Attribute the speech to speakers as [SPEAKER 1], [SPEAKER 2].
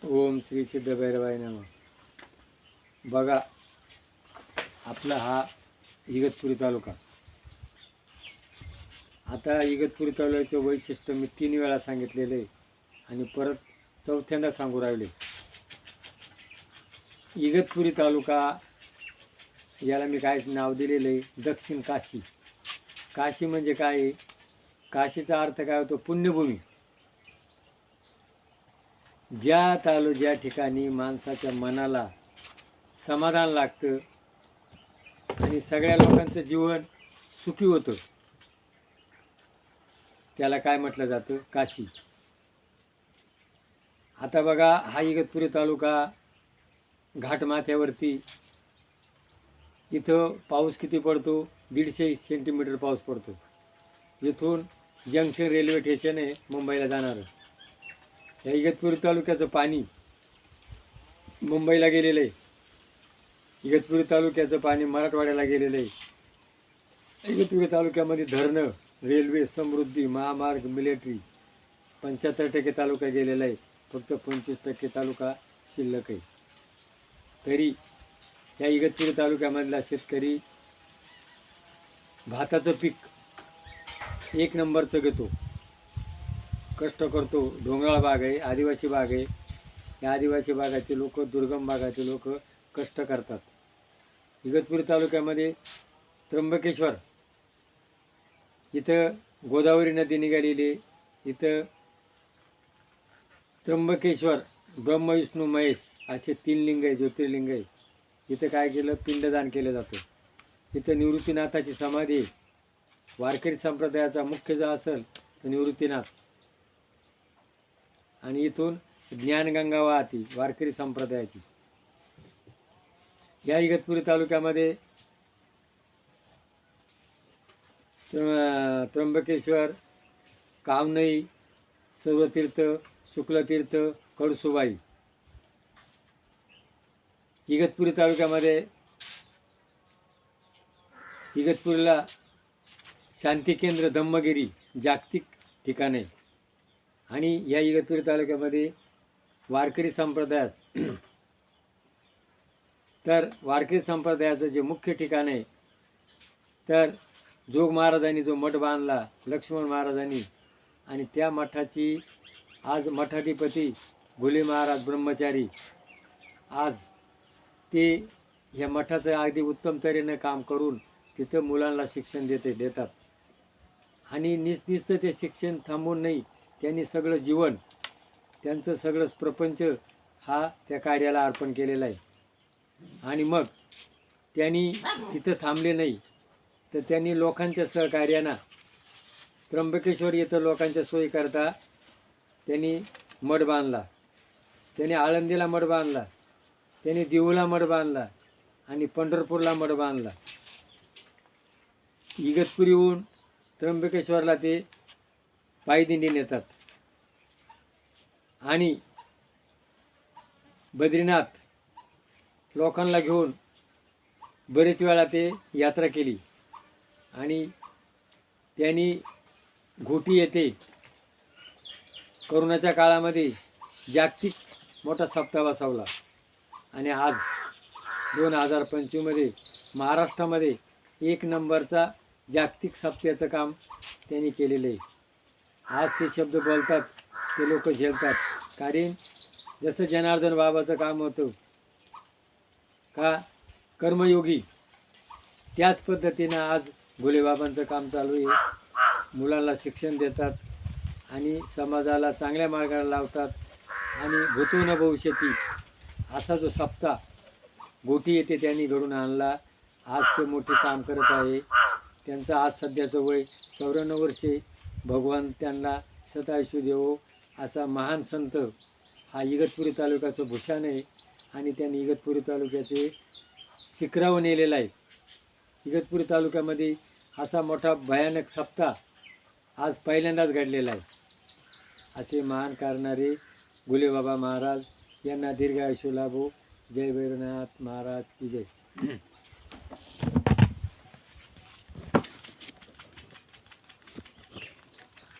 [SPEAKER 1] ओम श्री सिद्ध भैरवाय नमः. बघा, आपला हा इगतपुरी तालुका. आता इगतपुरी तालुक्याचं वैशिष्ट्य मी 3 वेळा सांगितलेलं आहे आणि परत चौथ्यांदा सांगू राहिले. इगतपुरी तालुका याला मी काय नाव दिलेलं आहे, दक्षिण काशी. काशी म्हणजे काय आहे? काशीचा अर्थ काय होतो? पुण्यभूमी. ज्या ठिकाणी माणसाच्या मनाला समाधान लागतं आणि सगळ्या लोकांचं जीवन सुखी होतं, त्याला काय म्हटलं जातं? काशी. आता बघा, हा इगतपुरी तालुका घाटमाथ्यावरती. इथं पाऊस किती पडतो? 150 सेंटीमीटर पाऊस पडतो. इथून जंक्शन रेल्वे स्टेशन आहे मुंबईला जाणारं. या इगतपुरी तालुक्याचं पाणी मुंबईला गेलेलं आहे. इगतपुरी तालुक्याचं पाणी मराठवाड्याला गेलेलं आहे. इगतपुरी तालुक्यामध्ये धरणं, रेल्वे, समृद्धी, महामार्ग, मिलिटरी 75% तालुका गेलेला आहे. फक्त 25% तालुका शिल्लक आहे. तरी या इगतपुरी तालुक्यामधला शेतकरी भाताचं पीक 1 नंबरचं घेतो, कष्ट करतो. डोंगराळ भाग आहे, आदिवासी भाग आहे. या आदिवासी भागाचे लोक, दुर्गम भागाचे लोक कष्ट करतात. इगतपुरी तालुक्यामध्ये त्र्यंबकेश्वर, इथं गोदावरी नदी निघालेली. इथं त्र्यंबकेश्वर, ब्रह्म, विष्णू, महेश असे 3 लिंग आहे, ज्योतिर्लिंग आहे. इथं काय केलं? पिंडदान केलं जातं. इथं निवृत्तीनाथाची समाधी आहे. वारकरी संप्रदायाचा मुख्य जो असेल तर निवृत्तीनाथ. आणि इथून ज्ञानगंगा वाहती वारकरी संप्रदायाची. या इगतपुरी तालुक्यामध्ये त्र्यंबकेश्वर, कामनई, सर्वतीर्थ, शुक्लतीर्थ, कडसूबाई. इगतपुरी तालुक्यामध्ये इगतपुरीला शांती केंद्र धम्मगिरी जागतिक ठिकाण आहे. आणि या इगतपुरी तालुक्यामध्ये वारकरी संप्रदायात तर वारकरी संप्रदायाचं जे मुख्य ठिकाण आहे, तर जोग महाराजांनी जो मठ बांधला, लक्ष्मण महाराजांनी, आणि त्या मठाची आज मठाधिपती घुले महाराज ब्रह्मचारी, आज ते या मठाचं अगदी उत्तम तऱ्हेनं काम करून तिथं मुलांना शिक्षण देतात. आणि नुसतं ते शिक्षण थांबून नाही, त्यांनी सगळं जीवन, त्यांचं सगळं प्रपंच हा त्या कार्याला अर्पण केलेला आहे. आणि मग त्यांनी तिथं थांबले नाही, तर त्यांनी लोकांच्या सहकार्यानं त्र्यंबकेश्वर येथे लोकांच्या सोयीकरता त्यांनी मठ बांधला. त्यांनी आळंदीला मठ बांधला, त्यांनी देऊला मठ बांधला आणि पंढरपूरला मठ बांधला. इगतपुरीहून त्र्यंबकेश्वरला ते पायदिंडी नेतात. आणि बद्रीनाथ लोकांना घेऊन बरेच वेळा ते यात्रा केली. आणि त्यांनी घोटी येथे कोरोनाच्या काळामध्ये जागतिक मोठा सप्ताह बसवला. आणि आज 2025मध्ये महाराष्ट्रामध्ये 1 नंबरचा जागतिक सप्त्याचं काम त्यांनी केलेलं आहे. आज ते शब्द बोलतात, ते लोक झेलतात. कारण जसं जनार्दन बाबाचं काम होतं का कर्मयोगी, त्याच पद्धतीनं आज भोलेबाबांचं काम चालू आहे. मुलांना शिक्षण देतात आणि समाजाला चांगल्या मार्गाला लावतात. आणि भूतो न भविष्यती असा जो सप्ताह गोटी येते त्यांनी घडून आणला. आज ते मोठे काम करत आहे. त्यांचं आज सध्याचं वय 94 वर्षे. भगवान त्यांना शतायुष्य देवो. असा महान संत हा इगतपुरी तालुक्याचं भूषण आहे. आणि त्यांनी इगतपुरी तालुक्याचे शिखरावर नेलेला आहे. इगतपुरी तालुक्यामध्ये असा मोठा भयानक सप्ताह आज पहिल्यांदाच घडलेला आहे. असे महान करणारे गुलेबाबा महाराज यांना दीर्घायुष्य लाभो. जय भैरवनाथ महाराज की जय.